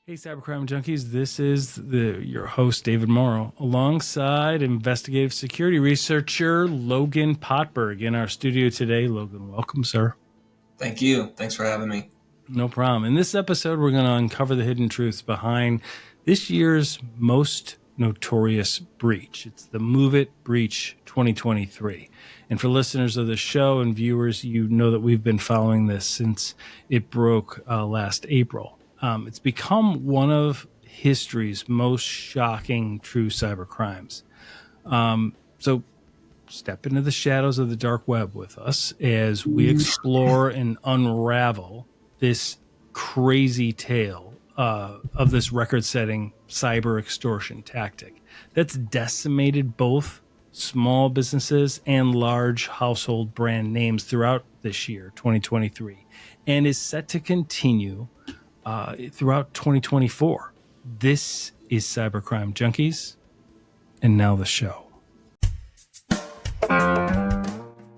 Hey, Cybercrime Junkies. This is your host, David Morrow, alongside investigative security researcher Logan Potberg in our studio today. Logan, welcome, sir. Thank you. Thanks for having me. No problem. In this episode, we're going to uncover the hidden truths behind this year's most notorious breach. It's the MOVEit breach 2023. And for listeners of the show and viewers, you know that we've been following this since it broke last April. It's become one of history's most shocking true cyber crimes. So step into the shadows of the dark web with us as we explore and unravel this crazy tale of this record-setting cyber extortion tactic that's decimated both small businesses and large household brand names throughout this year, 2023, and is set to continue throughout 2024. This is Cybercrime Junkies, and now the show.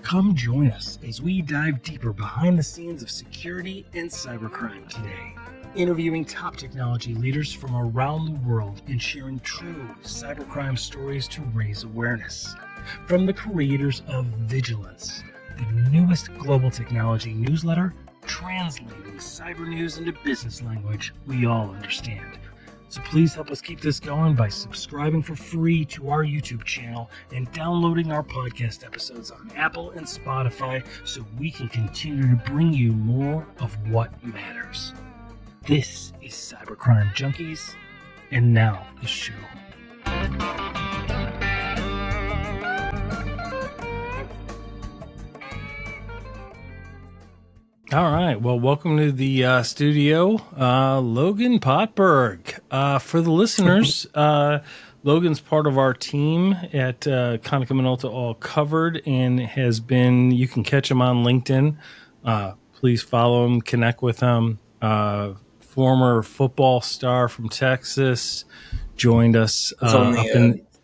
Come join us as we dive deeper behind the scenes of security and cybercrime today, interviewing top technology leaders from around the world and sharing true cybercrime stories to raise awareness. From the creators of Vigilance, the newest global technology newsletter, translating cyber news into business language we all understand. So please help us keep this going by subscribing for free to our YouTube channel and downloading our podcast episodes on Apple and Spotify so we can continue to bring you more of what matters. This is Cybercrime Junkies, and now the show. All right. Well, welcome to the studio, Logan Potberg. For the listeners, Logan's part of our team at Konica Minolta All Covered and has been, you can catch him on LinkedIn. Please follow him, connect with him. Former football star from Texas, joined us.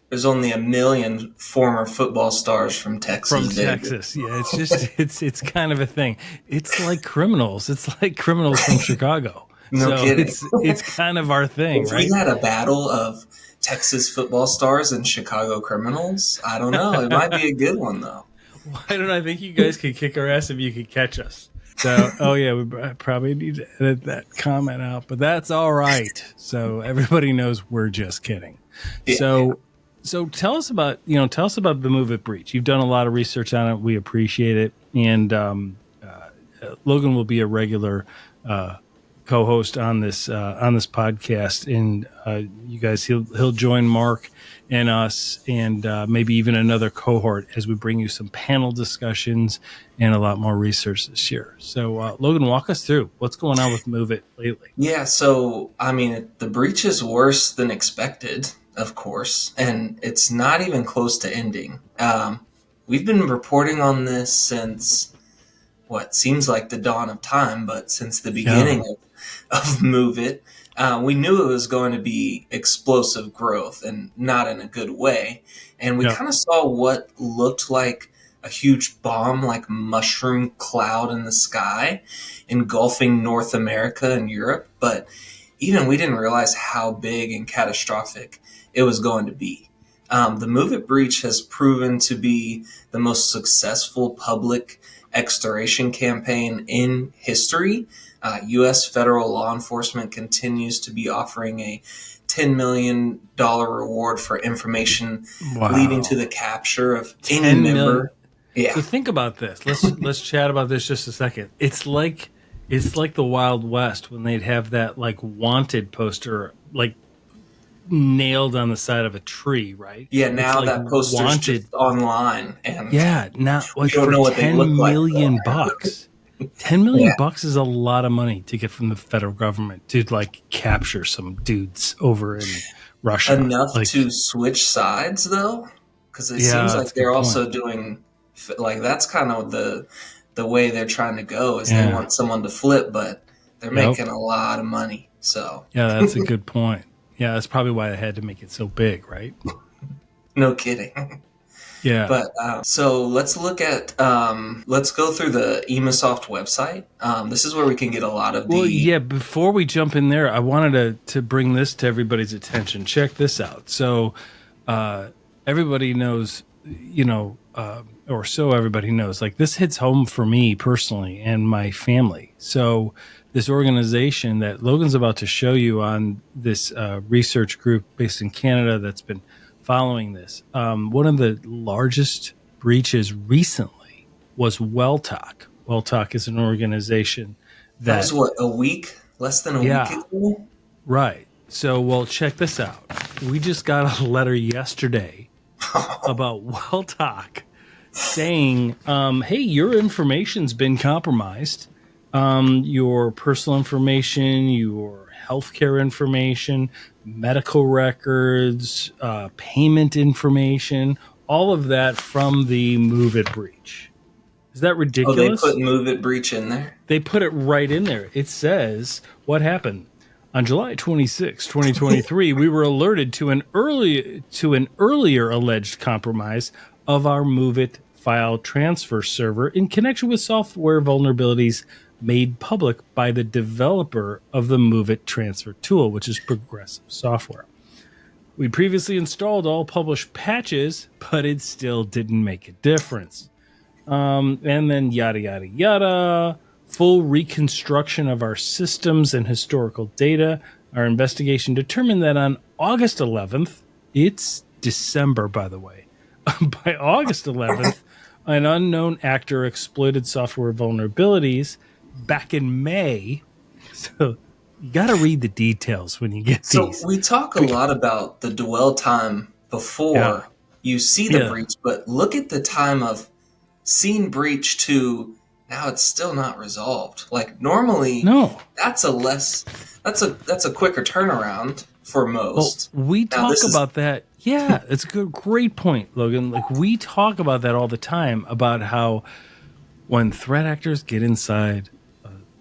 There's only a million former football stars from Texas. Yeah, it's just it's kind of a thing. It's like criminals. It's like criminals from Chicago. No kidding. It's kind of our thing, if right? we had a battle of Texas football stars and Chicago criminals, I don't know. It might be a good one though. Why don't I think you guys could kick our ass if you could catch us? So, we probably need to edit that comment out, but that's all right. So everybody knows we're just kidding. Yeah. So tell us about the MOVEit breach. You've done a lot of research on it. We appreciate it. And Logan will be a regular co-host on this podcast. And you guys, he'll join Mark and us, and maybe even another cohort as we bring you some panel discussions and a lot more research this year. So Logan, walk us through what's going on with MOVEit lately. Yeah. So the breach is worse than expected, of course, and it's not even close to ending. We've been reporting on this since what seems like the dawn of time, but since the beginning of MOVEit. We knew it was going to be explosive growth and not in a good way. And we kind of saw what looked like a huge bomb, like mushroom cloud in the sky, engulfing North America and Europe. But even we didn't realize how big and catastrophic it was going to be. The MOVEit breach has proven to be the most successful public extoration campaign in history. U.S. federal law enforcement continues to be offering a $10 million reward for information leading to the capture of any member. Yeah. So think about this. Let's chat about this just a second. It's like the Wild West when they'd have that like wanted poster like nailed on the side of a tree, right? Yeah, now that poster's just online, and now like you don't know what they look like. $10 million. $10 million bucks is a lot of money to get from the federal government to like capture some dudes over in Russia. Enough to switch sides though, because it seems like they're also doing like that's kind of the way they're trying to go is they want someone to flip, but they're making a lot of money. So that's a good point. Yeah, that's probably why they had to make it so big, right? No kidding. Yeah. But so let's look at let's go through the Emasoft website. This is where we can get a lot of Well, the. yeah, before we jump in there, I wanted to bring this to everybody's attention. Check this out. So, everybody knows, or so everybody knows, like this hits home for me personally and my family. So, this organization that Logan's about to show you on this research group based in Canada that's been following this, one of the largest breaches recently was WellTalk. WellTalk is an organization That was that, what, a week, less than a week yeah, ago. right. So, well, check this out. We just got a letter yesterday about WellTalk saying, hey, your information's been compromised. Your personal information, your healthcare information, medical records, payment information, all of that from the Move It breach. Is that Oh, they ridiculous? put Move It breach in there. They put it right in there. It says what happened. On July 26, 2023, we were alerted to an earlier alleged compromise of our Move It file transfer server in connection with software vulnerabilities made public by the developer of the Move It transfer tool, which is Progressive Software. We previously installed all published patches, but it still didn't make a difference. And then yada, yada, yada. Full reconstruction of our systems and historical data. Our investigation determined that on August 11th, it's December, by the way. By August 11th, an unknown actor exploited software vulnerabilities back in May. So you got to read the details when you get So these. we talk a lot about the dwell time before Yeah. you see the Yeah. breach, but look at the time of seeing breach to now it's still not resolved. Like normally No. that's a quicker turnaround for Well, most. we Now, talk this is- about that. Yeah, it's a great point, Logan. Like we talk about that all the time about how when threat actors get inside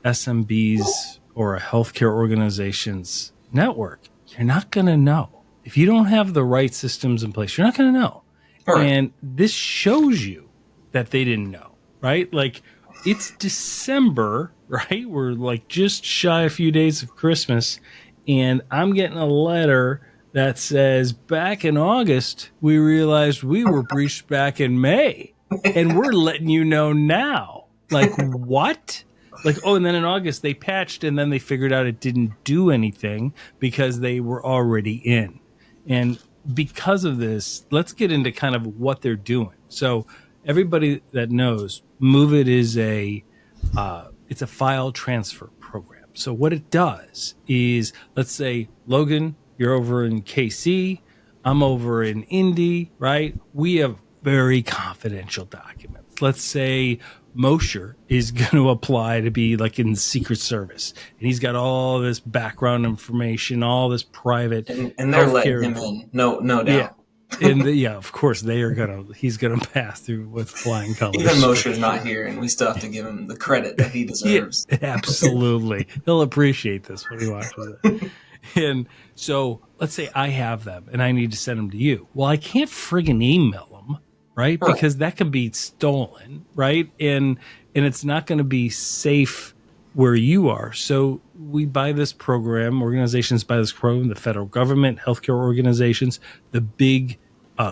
SMBs or a healthcare organization's network, you're not going to know. If you don't have the right systems in place, you're not going to know. Right. And this shows you that they didn't know, right? Like it's December, right? We're like just shy a few days of Christmas, and I'm getting a letter that says back in August, we realized we were breached back in May, and we're letting you know now. Like, what? Like, oh, and then in August they patched, and then they figured out it didn't do anything because they were already in. And because of this, let's get into kind of what they're doing. So everybody that knows, Move It is it's a file transfer program. So what it does is, let's say, Logan, you're over in KC, I'm over in Indy, right? We have very confidential documents. Let's say Mosher is going to apply to be like in the Secret Service, and he's got all this background information, all this private, and they're letting healthcare him in. No doubt. Yeah. Of course he's gonna pass through with flying colors. Even Mosher's not here, and we still have to give him the credit that he deserves. Yeah, absolutely. He'll appreciate this when he watches it. And so let's say I have them and I need to send them to you. Well, I can't friggin' email them, right? Because that can be stolen, right? And it's not going to be safe where you are. So we buy this program, organizations buy this program, the federal government, healthcare organizations, the big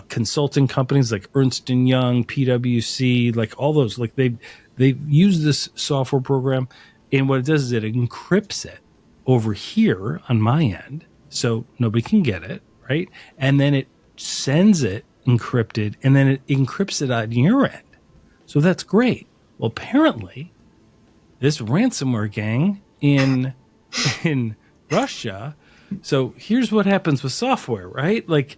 consulting companies like Ernst & Young, PwC, like all those, like they use this software program. And what it does is it encrypts it over here on my end so nobody can get it, right? And then it sends it encrypted, and then it encrypts it on your end. So that's great. Well, apparently this ransomware gang in Russia. So here's what happens with software, right? Like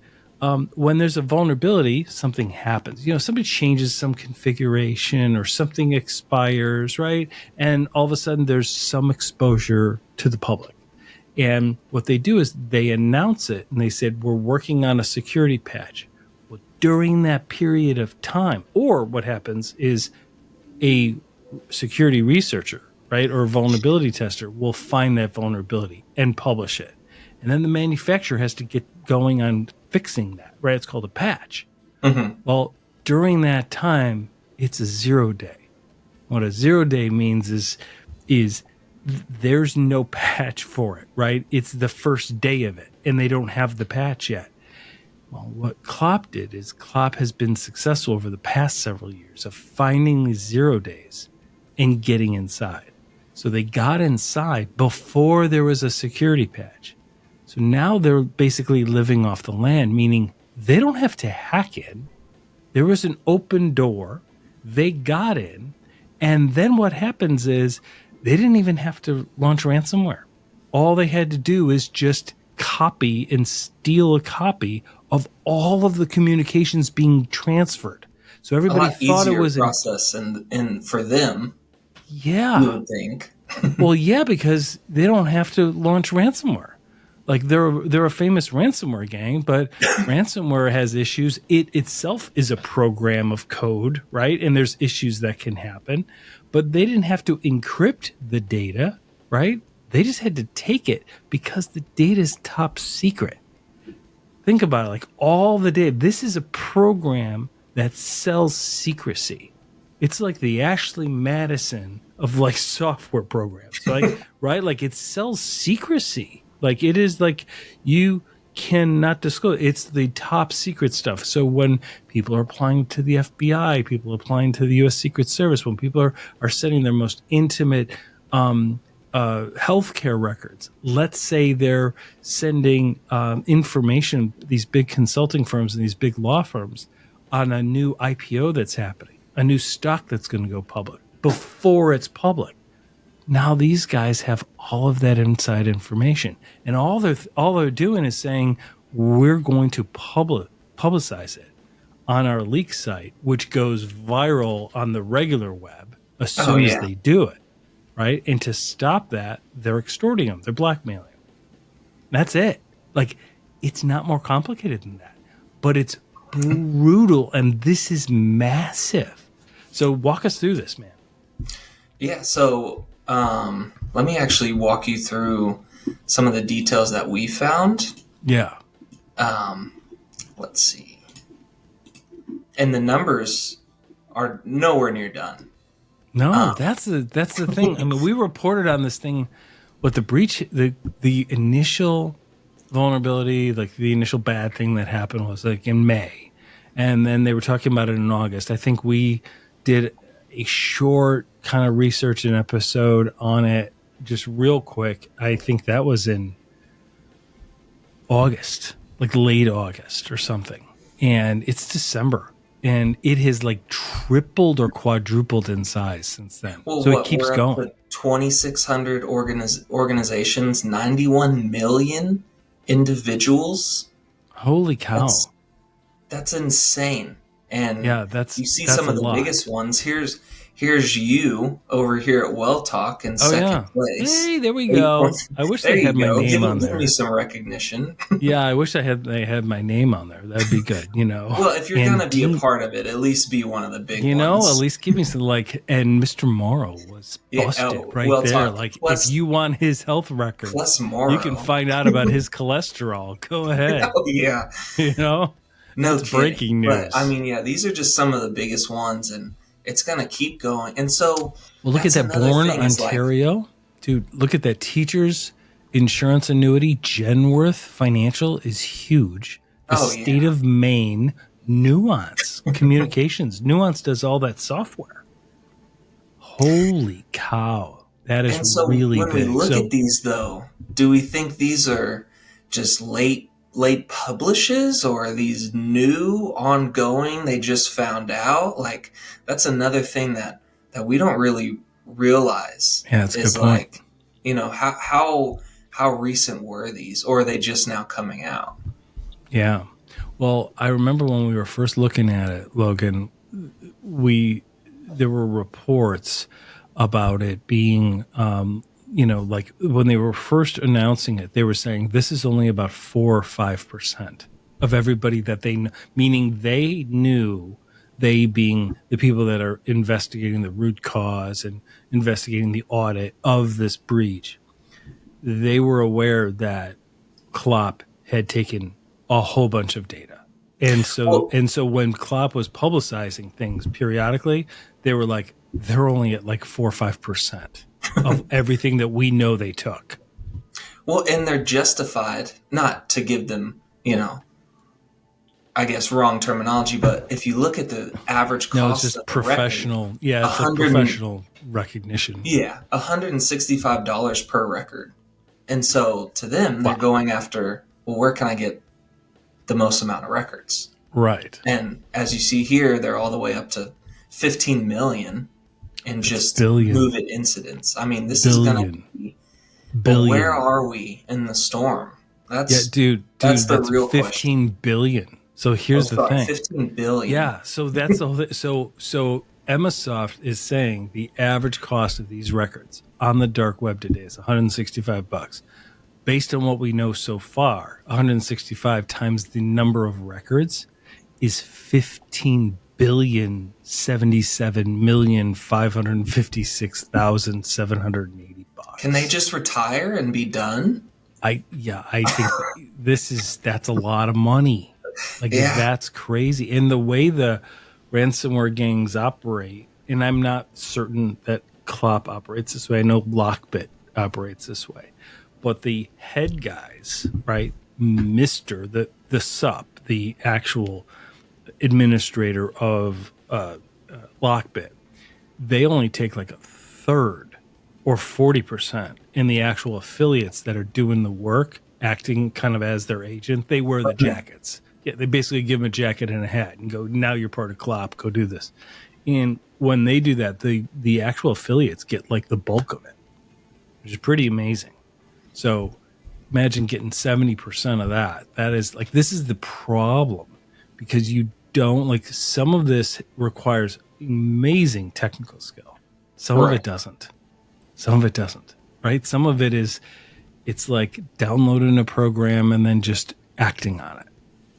when there's a vulnerability, something happens. You know, somebody changes some configuration or something expires, right? And all of a sudden there's some exposure to the public. And what they do is they announce it and they said, we're working on a security patch. Well, during that period of time, or what happens is a security researcher, right, or a vulnerability tester will find that vulnerability and publish it. And then the manufacturer has to get going on fixing that, right? It's called a patch. Mm-hmm. Well, during that time, it's a 0 day. What a 0 day means is there's no patch for it, right? It's the first day of it, and they don't have the patch yet. Well, what Klopp did is Klopp has been successful over the past several years of finding these 0 days and getting inside. So they got inside before there was a security patch. So now they're basically living off the land, meaning they don't have to hack in. There was an open door. They got in. And then what happens is they didn't even have to launch ransomware. All they had to do is just copy and steal a copy of all of the communications being transferred. So everybody thought it was a process and for them, yeah, you would think. Well, yeah, because they don't have to launch ransomware. Like they're a famous ransomware gang, but ransomware has issues. It itself is a program of code, right? And there's issues that can happen, but they didn't have to encrypt the data, right? They just had to take it because the data is top secret. Think about it, like all the data. This is a program that sells secrecy. It's like the Ashley Madison of like software programs, like right? Like it sells secrecy. Like it is like you cannot disclose. It's the top secret stuff. So when people are applying to the FBI, people are applying to the U.S. Secret Service, when people are sending their most intimate healthcare records, let's say they're sending information, these big consulting firms and these big law firms, on a new IPO that's happening, a new stock that's going to go public before it's public. Now these guys have all of that inside information, and all they're doing is saying we're going to publicize it on our leak site, which goes viral on the regular web as soon as they do it, right? And to stop that, they're extorting them, they're blackmailing them. That's it. Like it's not more complicated than that, but it's brutal, and this is massive. So walk us through this, man. Yeah. So. Let me actually walk you through some of the details that we found. Yeah. Let's see. And the numbers are nowhere near done. No, that's the thing. I mean, we reported on this thing with the breach, the initial vulnerability, like the initial bad thing that happened was like in May. And then they were talking about it in August. I think we did a short kind of research and episode on it just real quick. I think that was in August, like late August or something. And it's December, and it has like tripled or quadrupled in size since then. Well, so it keeps going. 2,600 organizations, 91 million individuals. Holy cow. That's insane. And yeah, you see some of the biggest ones. Here's you over here at Well Talk in second place. Hey, there we go. I wish they had my name on there. Give me some recognition. Yeah, I wish they had my name on there. That'd be good, you know. Well, if you're gonna be a part of it, at least be one of the big ones. You know, at least give me some like. And Mr. Morrow was busted right well there. Talk. Like, plus, if you want his health record, plus Morrow, you can find out about his cholesterol. Go ahead. Oh yeah, you know. No That's breaking news. But I mean, yeah, these are just some of the biggest ones, and it's gonna keep going. And so, well, look at that Bourne, Ontario, dude. Look at that teachers' insurance annuity. Genworth Financial is huge. The state of Maine, Nuance Communications. Nuance does all that software. Holy cow, that is really big. When we look at these, though, do we think these are just late publishes, or are these new, ongoing, they just found out? Like, that's another thing that we don't really realize. Yeah, that's a good point. Like, you know, how recent were these, or are they just now coming out? Yeah. Well, I remember when we were first looking at it, Logan, there were reports about it being you know, like when they were first announcing it, they were saying this is only about 4 or 5% of everybody that they know, meaning they knew, they being the people that are investigating the root cause and investigating the audit of this breach. They were aware that Klopp had taken a whole bunch of data And so when Klopp was publicizing things periodically, they were like, they're only at like 4 or 5% of everything that we know they took. Well, and they're justified, not to give them, I guess wrong terminology, but if you look at the average cost No, it's just of professional. record, Yeah, it's like professional recognition. Yeah, $165 per record. And so to them, they're going after, well, where can I get the most amount of records? Right. And as you see here, they're all the way up to 15 million in just billion. Move It incidents. I mean, this Billion. is going to be, Billion. but where are we in the storm? That's the real 15 question. Billion. So here's the thing. 15 billion. Yeah. So that's the whole thing. So Emmasoft is saying the average cost of these records on the dark web today is $165. Based on what we know so far, 165 times the number of records is 15,077,556,780 bucks. Can they just retire and be done? I think that's a lot of money. That's crazy. And the way the ransomware gangs operate, and I'm not certain that Klopp operates this way. I know Lockbit operates this way. But the head guys, right, Mr. the SUP, the actual administrator of Lockbit, they only take like a third or 40% in the actual affiliates that are doing the work, acting kind of as their agent. They wear the jackets. Yeah, they basically give them a jacket and a hat and go, now you're part of Klopp, go do this. And when they do that, the actual affiliates get like the bulk of it, which is pretty amazing. So imagine getting 70% of that. That is like, this is the problem, because you don't like, some of this requires amazing technical skill. Some of it doesn't. Right? Some of it is, it's like downloading a program and then just acting on it.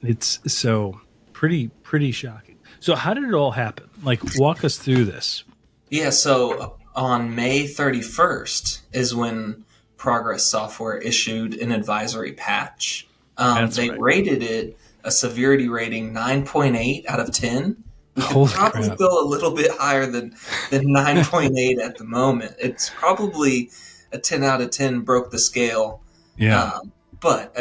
It's so pretty shocking. So how did it all happen? Like, walk us through this. Yeah. So on May 31st is when Progress Software issued an advisory patch. They rated it a severity rating 9.8 out of 10. We could probably go a little bit higher than 9.8 at the moment. It's probably a 10 out of 10, broke the scale. Yeah. But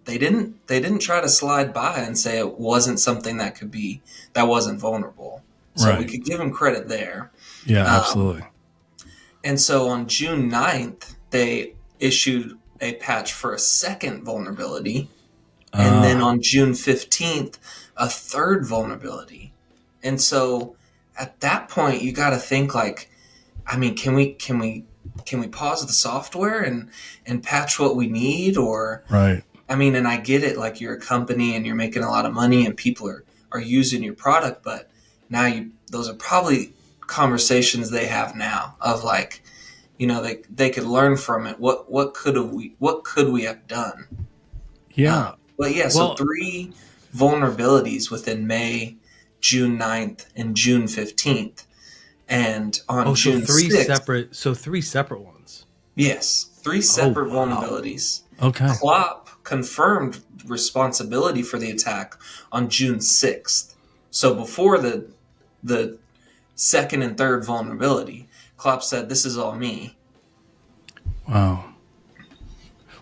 they didn't try to slide by and say it wasn't something that wasn't vulnerable. So we could give them credit there. Yeah, absolutely. And so on June 9th, they issued a patch for a second vulnerability. And then on June 15th, a third vulnerability. And so at that point, you got to think like, I mean, can we pause the software and patch what we need? Or, right. I mean, and I get it, like you're a company and you're making a lot of money and people are using your product, but now those are probably conversations they have now of like, they could learn from it. What could we have done? Yeah. So 3 vulnerabilities within May, June 9th, and June 15th. And on June 6th... three separate ones. Yes, 3 separate vulnerabilities. Okay. Klopp confirmed responsibility for the attack on June 6th. So before the second and third vulnerability, Klopp said, this is all me. Wow.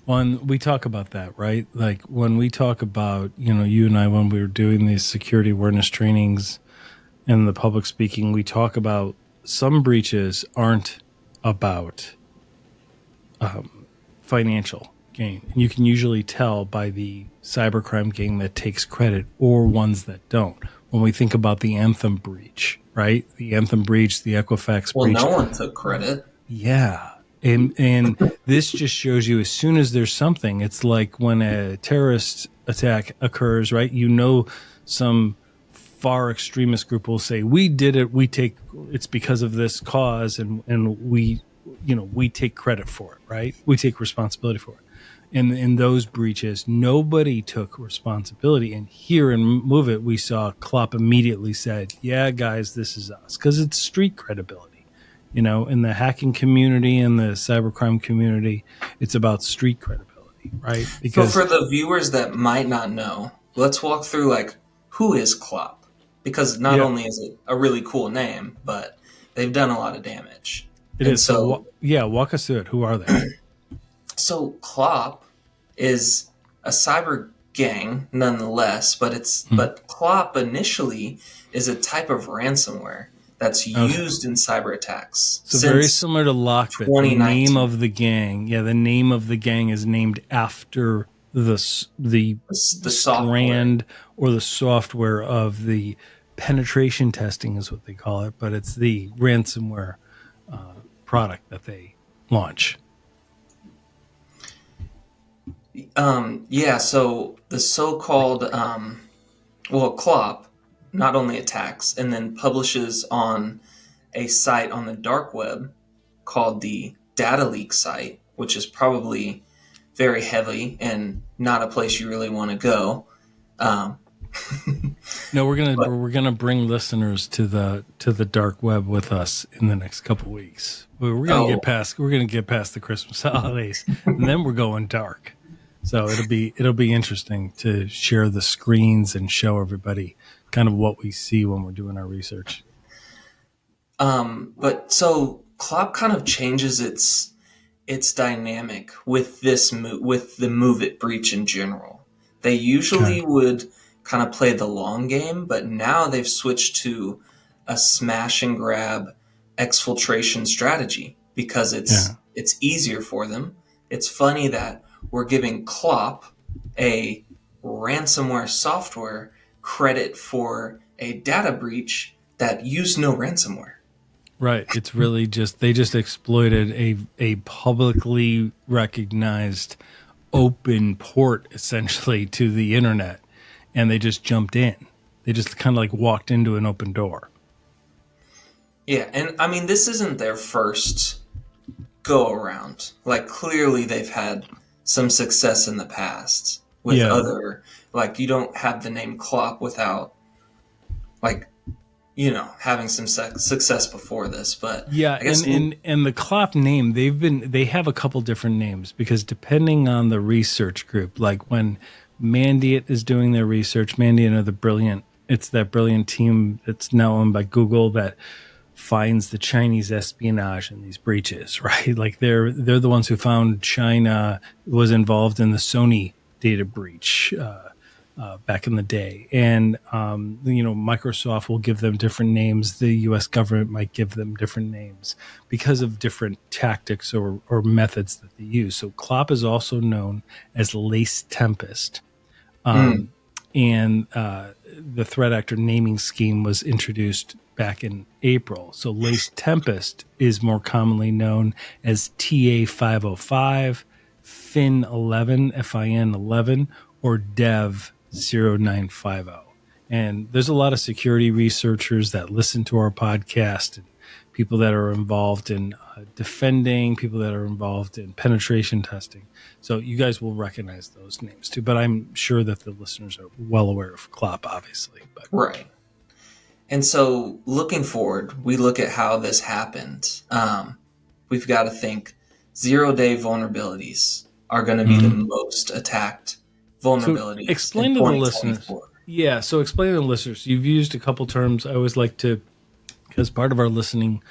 When we talk about that, right? Like when we talk about, you and I, when we were doing these security awareness trainings and the public speaking, we talk about some breaches aren't about financial gain. And you can usually tell by the cybercrime gang that takes credit or ones that don't. When we think about the Anthem breach, right? The Anthem breach, the Equifax breach. Well, no one took credit. Yeah. And this just shows you, as soon as there's something, it's like when a terrorist attack occurs, right? Some far extremist group will say, we did it, it's because of this cause, and we take credit for it, right? We take responsibility for it. And in those breaches, nobody took responsibility. And here in Move It, we saw Klopp immediately said, yeah, guys, this is us. Because it's street credibility. In the hacking community and the cybercrime community, it's about street credibility, right? So for the viewers that might not know, let's walk through like who is Klopp? Because not only is it a really cool name, but they've done a lot of damage. It is. So, walk us through it. Who are they? So Klopp is a cyber gang nonetheless, but Klopp initially is a type of ransomware that's used in cyber attacks. So very similar to Lockbit. The name of the gang, the name of the gang is named after the strand or the software of the penetration testing is what they call it, but it's the ransomware product that they launch. So the so-called Klopp not only attacks and then publishes on a site on the dark web called the data leak site, which is probably very heavy and not a place you really want to go. No, we're gonna bring listeners to the dark web with us in the next couple weeks. We're gonna get past the Christmas holidays, and then we're going dark. So it'll be interesting to share the screens and show everybody kind of what we see when we're doing our research. But so Klopp kind of changes its dynamic with with the Move It breach in general. They usually would kind of play the long game, but now they've switched to a smash and grab exfiltration strategy because it's easier for them. It's funny that we're giving Klopp, a ransomware software, credit for a data breach that used no ransomware. Right. It's really they just exploited a publicly recognized open port essentially to the internet, and they just jumped in. They just kind of like walked into an open door. Yeah, and I mean, this isn't their first go around. Like, clearly they've had some success in the past with other, like, you don't have the name Klopp without, like, having some success before this. But I guess and the Klopp name, they have a couple different names because depending on the research group, like when Mandiant is doing their research, Mandiant it's that brilliant team that's now owned by Google that finds the Chinese espionage in these breaches, right? Like they're the ones who found China was involved in the Sony data breach back in the day. And, Microsoft will give them different names. The U.S. government might give them different names because of different tactics or methods that they use. So Klopp is also known as Lace Tempest. And the threat actor naming scheme was introduced back in April. So Lace Tempest is more commonly known as TA505, Fin11, FIN11, or Dev 0950. And there's a lot of security researchers that listen to our podcast and people that are involved in defending, people that are involved in penetration testing. So you guys will recognize those names too, but I'm sure that the listeners are well aware of Klopp, obviously. But. Right. And so looking forward, we look at how this happened. We've got to think 0-day vulnerabilities are going to be the most attacked vulnerabilities. So explain to the listeners. Yeah, so explain to the listeners. You've used a couple terms. I always like to, because part of our listening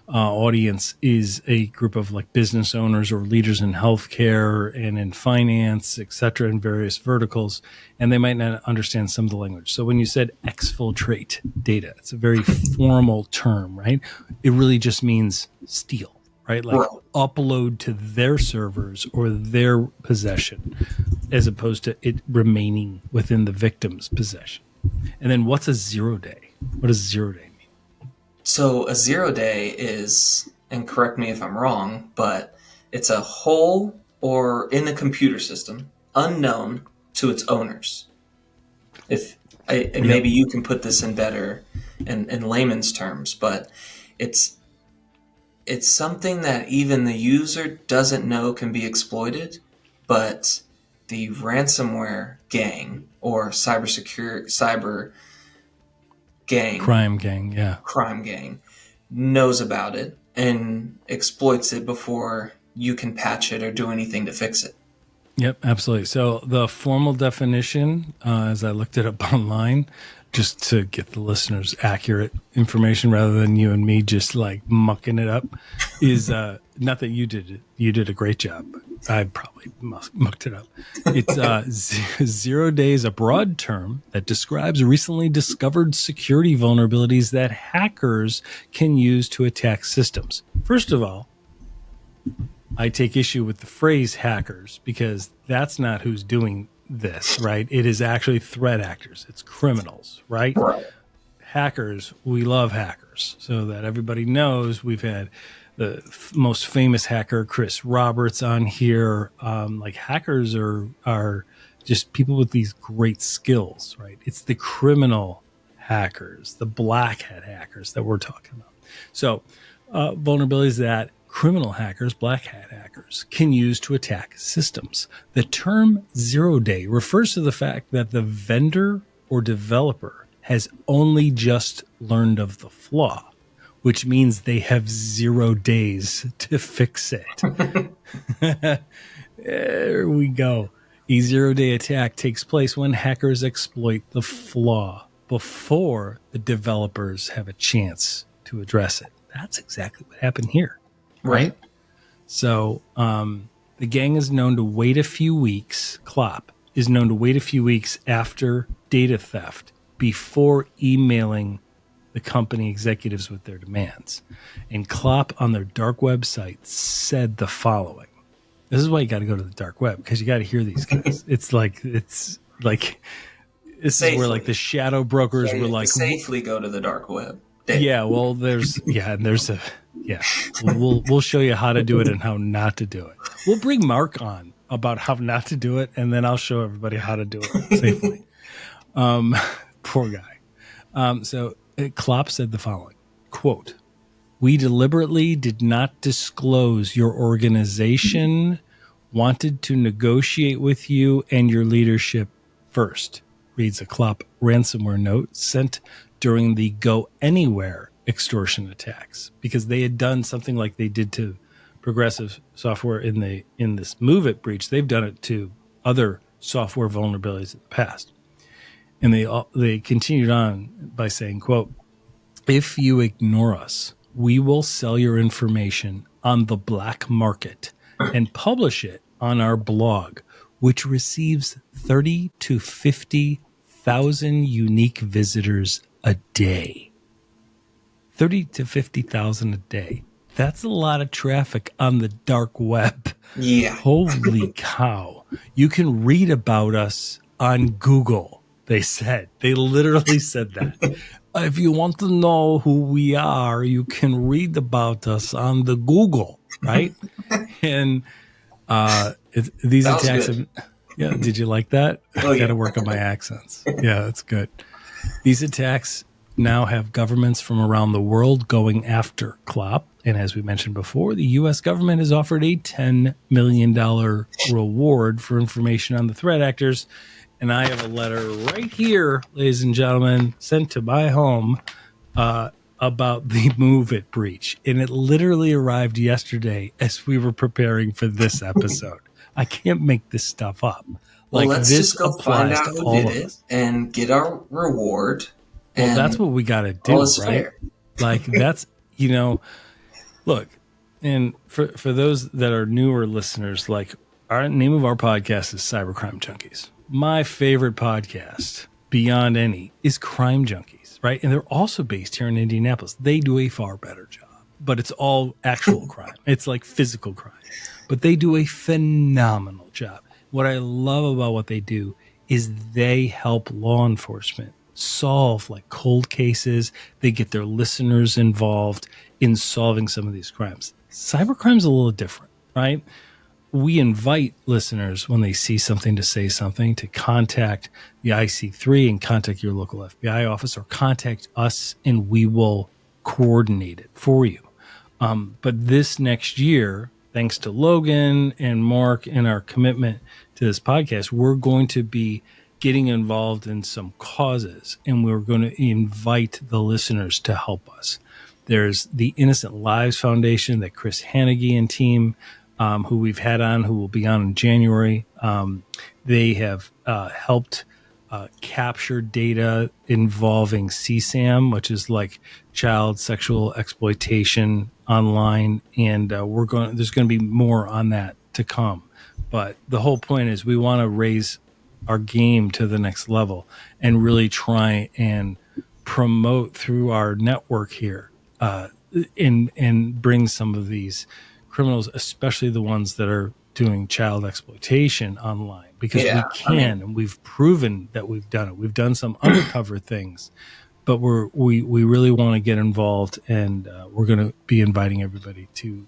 audience is a group of like business owners or leaders in healthcare and in finance, et cetera, in various verticals, and they might not understand some of the language. So when you said exfiltrate data, it's a very formal term, right? It really just means steal, right? Like upload to their servers or their possession, as opposed to it remaining within the victim's possession. And then what's a 0-day? What does 0-day mean? So a 0-day is, and correct me if I'm wrong, but it's a whole or in the computer system unknown to its owners. Maybe you can put this in better in layman's terms, but it's something that even the user doesn't know can be exploited, but the ransomware gang or crime gang knows about it and exploits it before you can patch it or do anything to fix it. Yep, absolutely. So the formal definition, as I looked it up online, just to get the listeners accurate information rather than you and me just like mucking it up, is not that you did a great job, but I probably mucked it up. It's 0 day is a broad term that describes recently discovered security vulnerabilities that hackers can use to attack systems. First of all, I take issue with the phrase hackers because that's not who's doing this, right? It is actually threat actors. It's criminals, right? Hackers, we love hackers. So that everybody knows, we've had the most famous hacker, Chris Roberts, on here. Like hackers are just people with these great skills, right? It's the criminal hackers, the black hat hackers that we're talking about. So vulnerabilities that criminal hackers, black hat hackers, can use to attack systems. The term 0 day refers to the fact that the vendor or developer has only just learned of the flaw, which means they have 0 days to fix it. There we go. A 0 day attack takes place when hackers exploit the flaw before the developers have a chance to address it. That's exactly what happened here. Right. So the gang is known to wait a few weeks. Klopp is known to wait a few weeks after data theft before emailing the company executives with their demands. And Klopp on their dark website said the following. This is why you got to go to the dark web, because you got to hear these guys. It's like this safely. Is where like the shadow brokers were like safely go to the dark web. Yeah, well, we'll show you how to do it and how not to do it. We'll bring Mark on about how not to do it, and then I'll show everybody how to do it safely. Poor guy. So Klopp said the following, quote, "We deliberately did not disclose your organization, wanted to negotiate with you and your leadership first," reads a Klopp ransomware note sent during the Go Anywhere extortion attacks, because they had done something like they did to Progressive Software in this Move It breach. They've done it to other software vulnerabilities in the past. And they continued on by saying, quote, "If you ignore us, we will sell your information on the black market and publish it on our blog, which receives 30 to 50,000 unique visitors a day." 30 to 50,000 a day. That's a lot of traffic on the dark web. Yeah. Holy cow. You can read about us on Google, they said. They literally said that. If you want to know who we are, you can read about us on the Google, right? And these attacks have... Yeah, did you like that? I got to work on my accents. Yeah, that's good. These attacks now have governments from around the world going after Klopp. And as we mentioned before, the U.S. government has offered a $10 million reward for information on the threat actors. And I have a letter right here, ladies and gentlemen, sent to my home about the Move It breach. And it literally arrived yesterday as we were preparing for this episode. I can't make this stuff up. Well, let's just go find out who did it and get our reward. Well, that's what we got to do, right? Fair. Like that's, look, and for those that are newer listeners, like our name of our podcast is Cybercrime Junkies. My favorite podcast, beyond any, is Crime Junkies, right? And they're also based here in Indianapolis. They do a far better job, but it's all actual crime. It's like physical crime, but they do a phenomenal job. What I love about what they do is they help law enforcement solve like cold cases. They get their listeners involved in solving some of these crimes. Cybercrime's a little different, right? We invite listeners when they see something to say something to contact the IC3 and contact your local FBI office or contact us and we will coordinate it for you. But this next year, thanks to Logan and Mark and our commitment to this podcast, we're going to be getting involved in some causes, and we're going to invite the listeners to help us. There's the Innocent Lives Foundation that Chris Hannigy and team, who we've had on, who will be on in January. They have helped capture data involving CSAM, which is like child sexual exploitation online, and there's going to be more on that to come. But the whole point is we want to raise our game to the next level and really try and promote through our network here, and bring some of these criminals, especially the ones that are doing child exploitation online, because we can, and we've proven that we've done it. We've done some undercover things, but we really want to get involved, and we're going to be inviting everybody to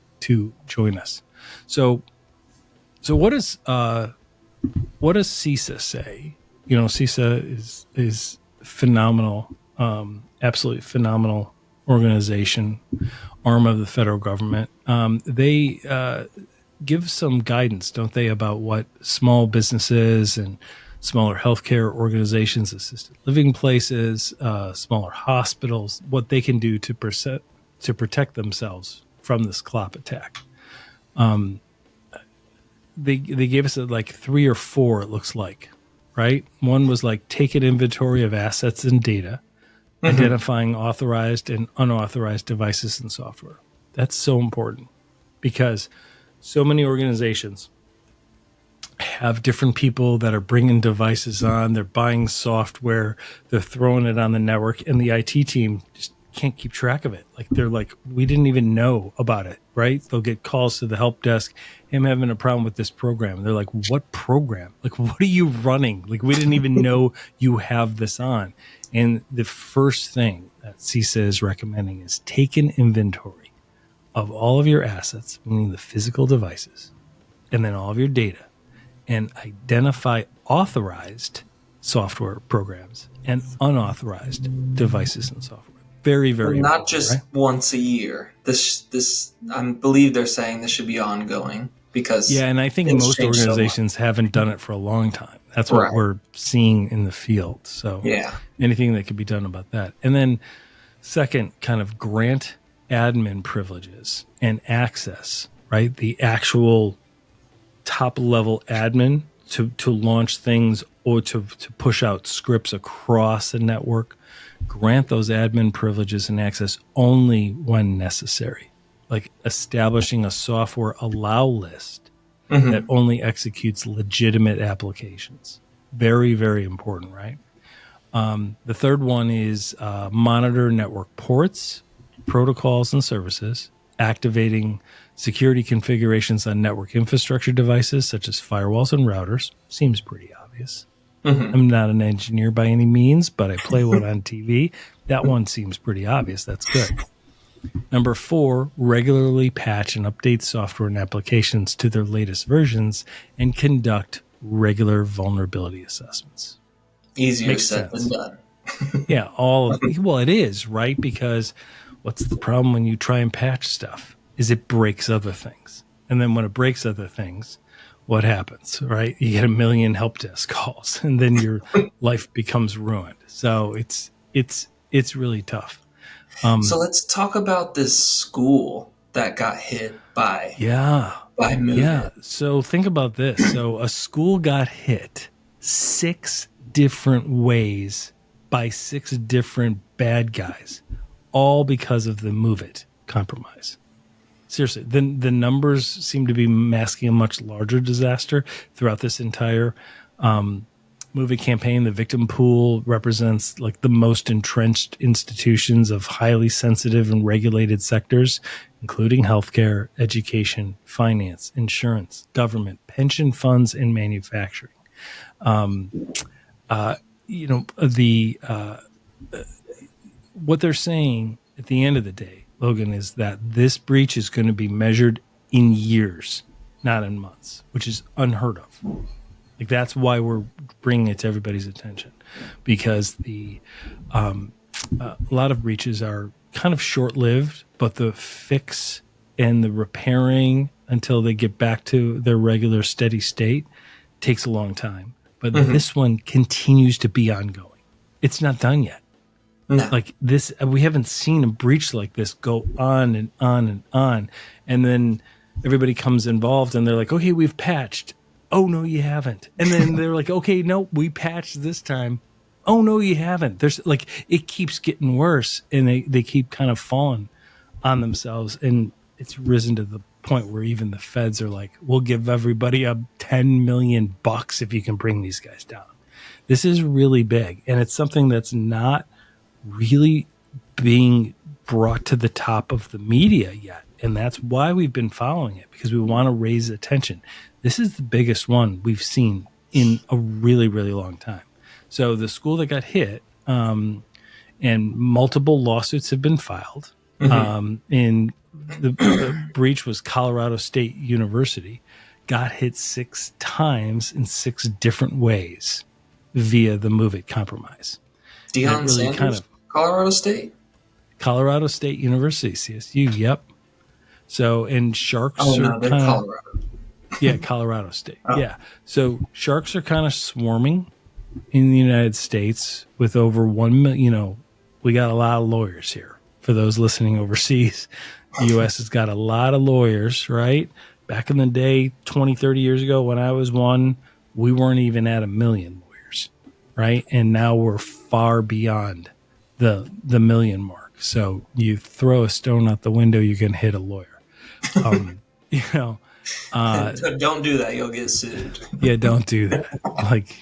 join us. So what does CISA say? CISA is phenomenal, absolutely phenomenal organization, arm of the federal government. They give some guidance, don't they, about what small businesses and smaller healthcare organizations, assisted living places, smaller hospitals, what they can do to protect themselves from this CLOP attack. They gave us like 3 or 4, it looks like, right? One was like take an inventory of assets and data, identifying authorized and unauthorized devices and software. That's so important because so many organizations have different people that are bringing devices on. They're buying software. They're throwing it on the network, and the IT team just can't keep track of it. Like they're like, we didn't even know about it, right? They'll get calls to the help desk. Hey, I'm having a problem with this program. And they're like, what program? Like, what are you running? Like, we didn't even know you have this on. And the first thing that CISA is recommending is take an inventory of all of your assets, meaning the physical devices, and then all of your data, and identify authorized software programs and unauthorized devices and software. Very, very not important, just right? once a year. This I believe they're saying this should be ongoing because and I think most organizations haven't done it for a long time. That's what we're seeing in the field. So anything that could be done about that. And then second, kind of grant admin privileges and access, right? The actual top level admin to launch things or to push out scripts across a network. Grant those admin privileges and access only when necessary, like establishing a software allow list that only executes legitimate applications. Very, very important, right? The third one is monitor network ports, protocols, and services, activating security configurations on network infrastructure devices such as firewalls and routers. Seems pretty obvious. I'm not an engineer by any means, but I play one on TV. That one seems pretty obvious. That's good. Number 4, regularly patch and update software and applications to their latest versions and conduct regular vulnerability assessments. Easier said than done. Well, it is, right? Because what's the problem when you try and patch stuff? Is it breaks other things. And then when it breaks other things, what happens, right? You get a million help desk calls, and then your life becomes ruined. So it's really tough. So let's talk about this school that got hit by Move It. So think about this. So a school got hit 6 different ways by 6 different bad guys, all because of the Move It compromise. Seriously, the numbers seem to be masking a much larger disaster throughout this entire Move It campaign. The victim pool represents like the most entrenched institutions of highly sensitive and regulated sectors, including healthcare, education, finance, insurance, government, pension funds, and manufacturing. What they're saying at the end of the day, Logan, is that this breach is going to be measured in years, not in months, which is unheard of. Like that's why we're bringing it to everybody's attention, because a lot of breaches are kind of short-lived, but the fix and the repairing until they get back to their regular steady state takes a long time. But this one continues to be ongoing. It's not done yet. No. Like this, we haven't seen a breach like this go on and on and on. And then everybody comes involved and they're like, okay, we've patched. oh no, you haven't. And then they're like, okay, no, we patched this time. Oh no, you haven't. There's like, it keeps getting worse, and they keep kind of falling on themselves, and it's risen to the point where even the feds are like, we'll give everybody a $10 million if you can bring these guys down. This is really big, and it's something that's not really being brought to the top of the media yet. And that's why we've been following it, because we want to raise attention. This is the biggest one we've seen in a really, really long time. So the school that got hit, and multiple lawsuits have been filed. And the breach was Colorado State University, got hit 6 times in 6 different ways via the Move It compromise. Deion really Sanders, Colorado State? Colorado State University, CSU, yep. So, and Sharks are they're Colorado. Yeah, Colorado State. Oh. Yeah. So Sharks are kind of swarming in the United States with over 1 million. We got a lot of lawyers here. For those listening overseas, the U.S. has got a lot of lawyers, right? Back in the day, 20, 30 years ago, when I was one, we weren't even at 1 million lawyers, right? And now we're far beyond the million mark. So you throw a stone out the window, you can hit a lawyer. Don't do that. You'll get sued. Yeah, don't do that. Like,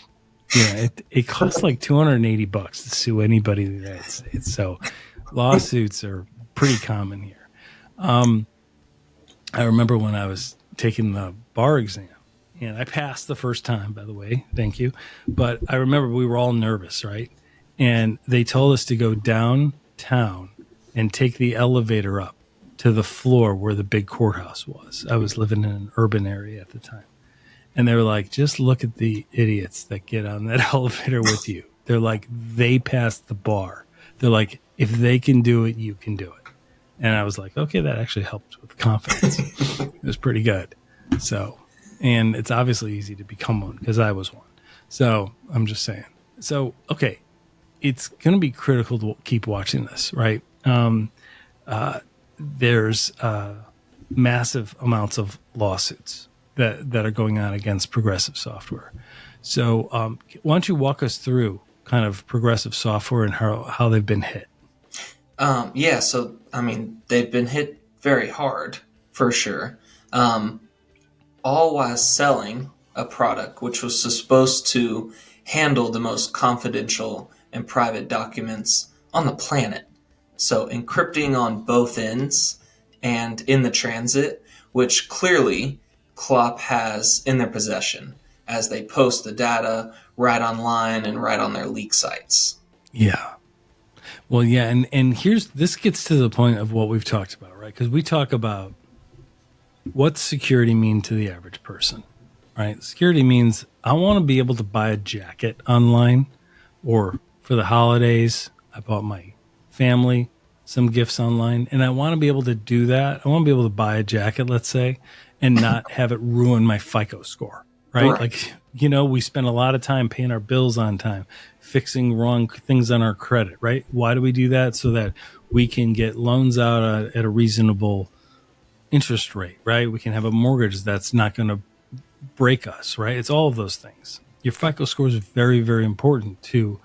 it costs like $280 to sue anybody in the United States. So lawsuits are pretty common here. I remember when I was taking the bar exam, and I passed the first time, by the way, thank you. But I remember we were all nervous, right? And they told us to go downtown and take the elevator up to the floor where the big courthouse was. I was living in an urban area at the time. And they were like, just look at the idiots that get on that elevator with you. They're like, they passed the bar. They're like, if they can do it, you can do it. And I was like, okay, that actually helped with confidence. It was pretty good. So, and it's obviously easy to become one because I was one. So I'm just saying. So, okay, it's going to be critical to keep watching this, right? There's massive amounts of lawsuits that are going on against Progressive Software. So why don't you walk us through kind of Progressive Software and how they've been hit? So, I mean, they've been hit very hard, for sure. All while selling a product which was supposed to handle the most confidential and private documents on the planet. So encrypting on both ends and in the transit, which clearly Klopp has in their possession as they post the data right online and right on their leak sites. Yeah. Well, yeah, and this gets to the point of what we've talked about, right? Because we talk about what's security mean to the average person, right? Security means I want to be able to buy a jacket online, or for the holidays, I bought my family some gifts online, and I want to be able to do that. I want to be able to buy a jacket, let's say, and not have it ruin my FICO score, right? Like, we spend a lot of time paying our bills on time, fixing wrong things on our credit, right? Why do we do that? So that we can get loans out at a reasonable interest rate, right? We can have a mortgage that's not going to break us, right? It's all of those things. Your FICO score is very, very important to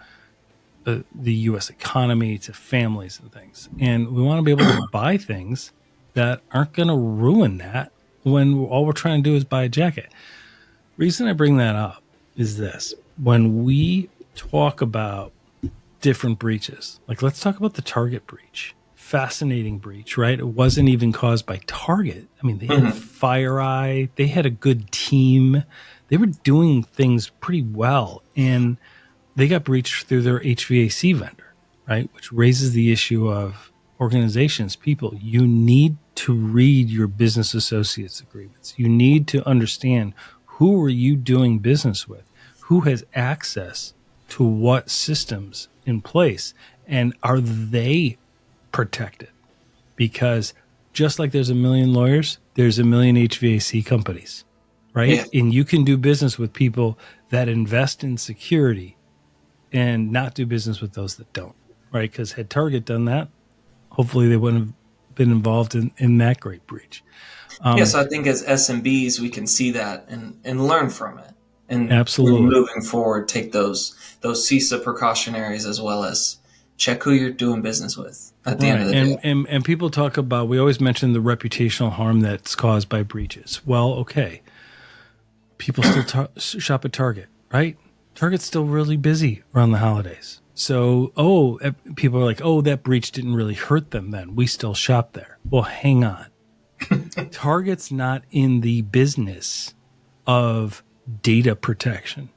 the U.S. economy, to families and things. And we want to be able to buy things that aren't going to ruin that when all we're trying to do is buy a jacket. Reason I bring that up is this. When we talk about different breaches, like let's talk about the Target breach. Fascinating breach, right? It wasn't even caused by Target. I mean, they had FireEye. They had a good team. They were doing things pretty well. And they got breached through their HVAC vendor, right? Which raises the issue of organizations, people. You need to read your business associates agreements. You need to understand who are you doing business with? Who has access to what systems in place? And are they protected? Because just like there's 1 million lawyers, there's 1 million HVAC companies, right? Yeah. And you can do business with people that invest in security and not do business with those that don't, right? Because had Target done that, hopefully they wouldn't have been involved in that great breach. So I think as SMBs, we can see that and learn from it. And Absolutely. moving forward, take those CISA precautionaries as well as check who you're doing business with at the end of the day. And people talk about, we always mention the reputational harm that's caused by breaches. Well, okay. People still shop at Target, right? Target's still really busy around the holidays. So, people are like, that breach didn't really hurt them then. We still shop there. Well, hang on. Target's not in the business of data protection.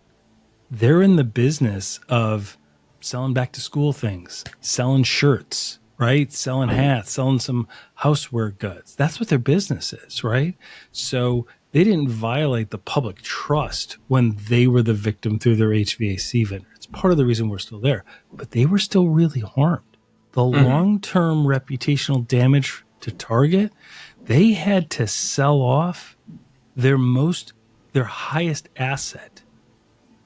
They're in the business of selling back to school things, selling shirts, right? Selling hats, selling some houseware goods. That's what their business is, right? So they didn't violate the public trust when they were the victim through their HVAC vendor. It's part of the reason we're still there, but they were still really harmed. The long-term reputational damage to Target, they had to sell off their highest asset,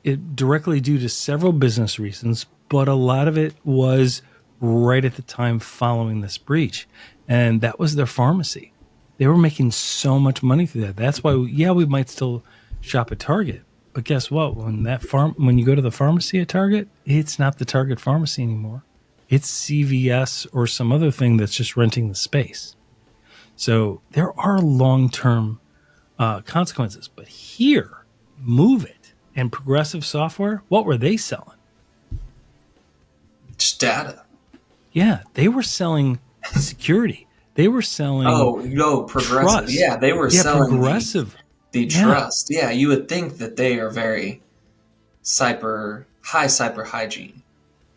it directly due to several business reasons, but a lot of it was right at the time following this breach. And that was their pharmacy. They were making so much money through that. That's why, we might still shop at Target. But guess what? When you go to the pharmacy at Target, it's not the Target pharmacy anymore. It's CVS or some other thing that's just renting the space. So there are long-term consequences. But here, Move It and Progressive Software, what were they selling? Just data. Yeah, they were selling security. They were selling Progressive. trust. Yeah, they were selling Progressive. The trust. Yeah, you would think that they are very high cyber hygiene.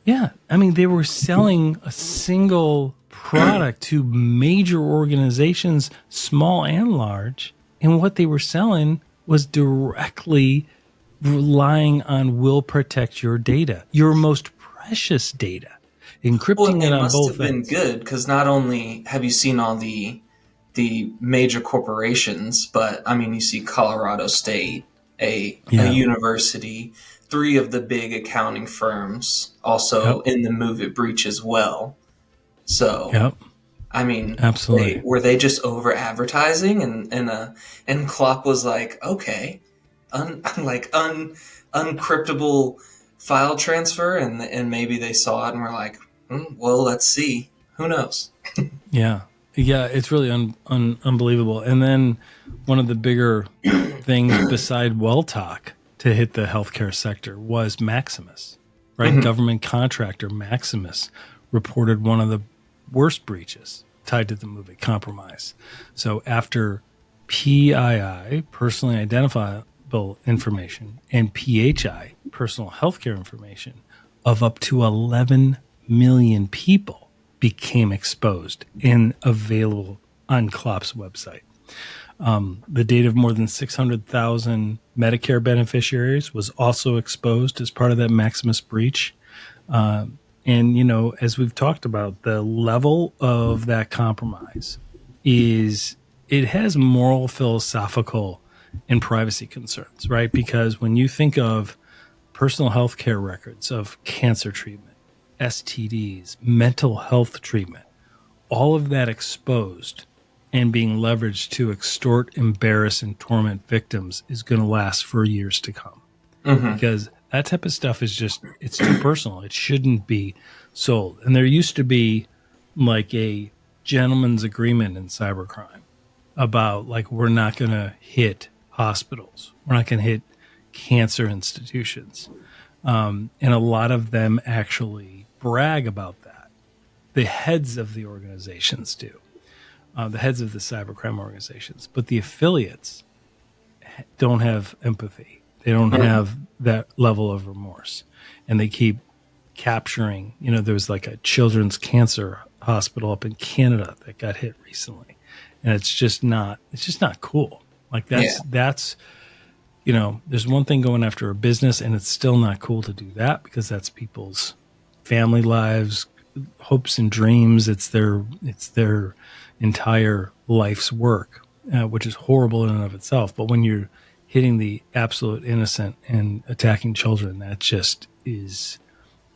Yeah, I mean, they were selling a single product to major organizations, small and large, and what they were selling was directly relying on will protect your data, your most precious data, encrypting it on both ends. It must have been good because not only have you seen all the major corporations, but I mean, you see Colorado State, a university, 3 of the big accounting firms also in the Move It breach as well. So, I mean, absolutely. Were they just over advertising and Klopp was like, okay, uncryptable file transfer, and maybe they saw it and were like, well, let's see. Who knows? Yeah, it's really unbelievable. And then one of the bigger things beside Welltalk to hit the healthcare sector was Maximus, right? Mm-hmm. Government contractor Maximus reported one of the worst breaches tied to the Move It compromise. So after PII, personally identifiable information, and PHI, personal healthcare information, of up to 11 million people became exposed and available on Klopp's website. The data of more than 600,000 Medicare beneficiaries was also exposed as part of that Maximus breach. And, as we've talked about, the level of that compromise it has moral, philosophical, and privacy concerns, right? Because when you think of personal health care records of cancer treatment, STDs, mental health treatment, all of that exposed and being leveraged to extort, embarrass, and torment victims is going to last for years to come. Mm-hmm. Because that type of stuff is it's too personal. It shouldn't be sold. And there used to be like a gentleman's agreement in cybercrime about like, we're not going to hit hospitals. We're not going to hit cancer institutions. And a lot of them actually brag about that. The heads of the organizations do. The heads of the cybercrime organizations. But the affiliates don't have empathy. They don't have that level of remorse. And they keep capturing, there was like a children's cancer hospital up in Canada that got hit recently. And it's just not cool. Like that's, there's one thing going after a business, and it's still not cool to do that because that's people's family lives, hopes and dreams. It's their entire life's work, which is horrible in and of itself. But when you're hitting the absolute innocent and attacking children, that just is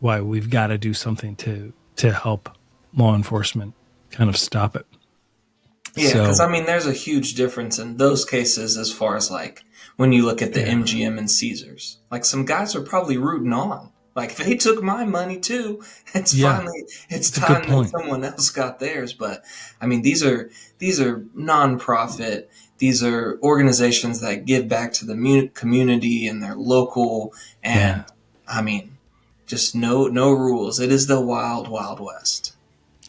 why we've got to do something to help law enforcement kind of stop it. Yeah, because I mean, there's a huge difference in those cases as far as like when you look at the MGM and Caesars. Like some guys are probably rooting on. Like if they took my money too, it's it's a good time that point. someone else got theirs. But I mean, these are nonprofit. These are organizations that give back to the community and their local. And I mean, just no rules. It is the wild, wild west.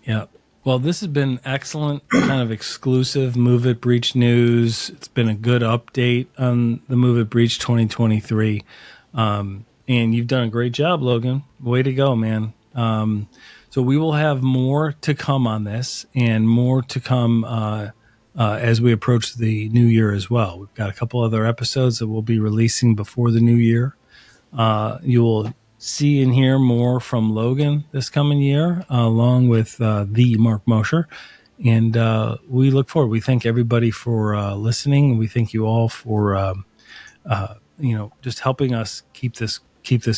Yeah. Well, this has been excellent, kind of exclusive Move It Breach news. It's been a good update on the Move It Breach 2023. And you've done a great job, Logan. Way to go, man. So we will have more to come on this and more to come as we approach the new year as well. We've got a couple other episodes that we'll be releasing before the new year. You will see and hear more from Logan this coming year, along with the Mark Mosher. And we look forward. We thank everybody for listening. We thank you all for just helping us keep this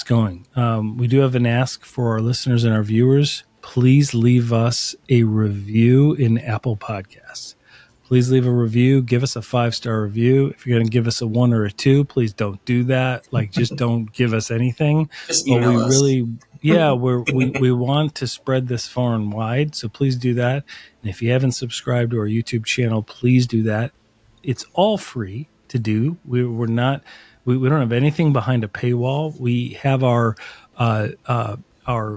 going. We do have an ask for our listeners and our viewers. Please leave us a review in Apple Podcasts. Please leave a review. Give us a 5-star review. If you're going to give us a 1 or a 2, please don't do that. Like, just don't give us anything. Just email us. We want to spread this far and wide. So please do that. And if you haven't subscribed to our YouTube channel, please do that. It's all free to do. We don't have anything behind a paywall. We have our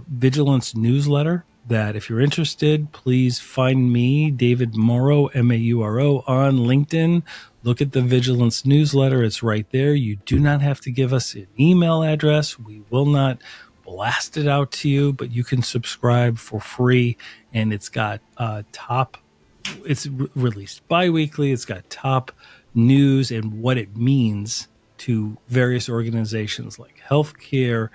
Vigilance newsletter. That if you're interested, please find me, David Mauro, Mauro, on LinkedIn. Look at the Vigilance newsletter. It's right there. You do not have to give us an email address. We will not blast it out to you, but you can subscribe for free. And it's got it's released bi-weekly. It's got top news and what it means to various organizations like healthcare,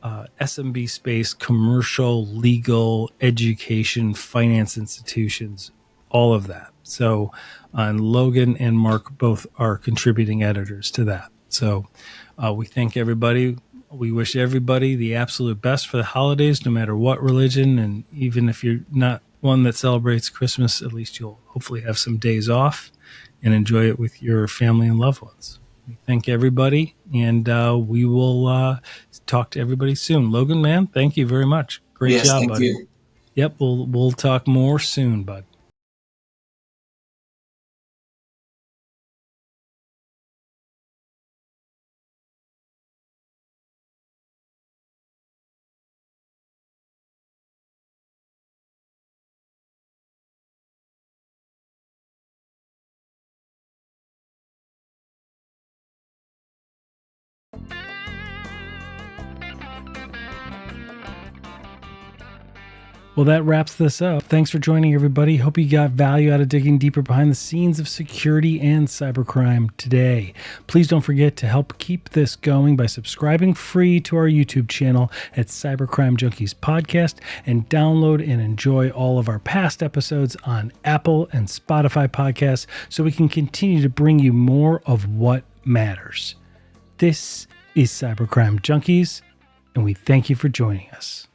SMB space, commercial, legal, education, finance institutions, all of that. So, and Logan and Mark both are contributing editors to that. So we thank everybody. We wish everybody the absolute best for the holidays, no matter what religion. And even if you're not one that celebrates Christmas, at least you'll hopefully have some days off and enjoy it with your family and loved ones. We thank everybody, and we will talk to everybody soon. Logan, man, thank you very much. Great job, buddy. You. Yep, we'll talk more soon, bud. Well, that wraps this up. Thanks for joining, everybody. Hope you got value out of digging deeper behind the scenes of security and cybercrime today. Please don't forget to help keep this going by subscribing free to our YouTube channel at Cybercrime Junkies Podcast, and download and enjoy all of our past episodes on Apple and Spotify podcasts so we can continue to bring you more of what matters. This is Cybercrime Junkies, and we thank you for joining us.